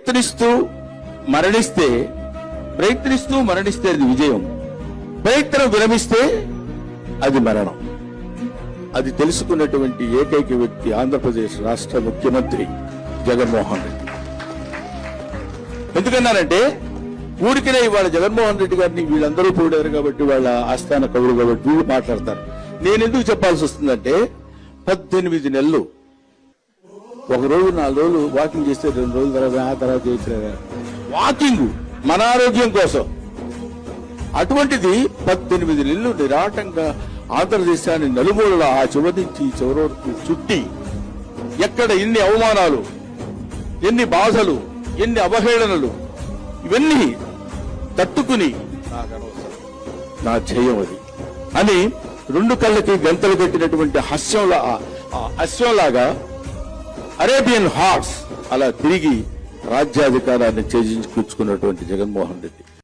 ప్రయత్నిస్తూ మరణిస్తే అది విజయం, ప్రయత్నం విరమిస్తే అది మరణం. అది తెలుసుకున్నటువంటి ఏకైక వ్యక్తి ఆంధ్రప్రదేశ్ రాష్ట్ర ముఖ్యమంత్రి జగన్మోహన్ రెడ్డి. ఎందుకన్నానంటే ఊరికినే ఇవాళ జగన్మోహన్ రెడ్డి గారిని వీళ్ళందరూ పోడారు కాబట్టి, వాళ్ళ ఆస్థాన కవులు కాబట్టి వీళ్ళు మాట్లాడతారు. నేను ఎందుకు చెప్పాల్సి వస్తుందంటే 18 నెలలు, ఒక రోజు 4 రోజులు వాకింగ్ చేస్తే 2 రోజుల తర్వాత చేయట్లేదు. వాకింగ్ మన ఆరోగ్యం కోసం. అటువంటిది 18 నెలలు నిరాటంగా ఆంధ్రదేశాన్ని నలుమూలల ఆ చివరి నుంచి చివరి వరకు చుట్టి, ఎక్కడ ఎన్ని అవమానాలు, ఎన్ని బాధలు, ఎన్ని అవహేళనలు, ఇవన్నీ తట్టుకుని నా జయం అది అని 2 కళ్ళకి గంతలు కట్టినటువంటి హాస్యంలాగా అరేబియన్ హార్స్ అలా తిరిగి రాజ్యాధికారాన్ని చేజించుకున్నటువంటి జగన్మోహన్ రెడ్డి.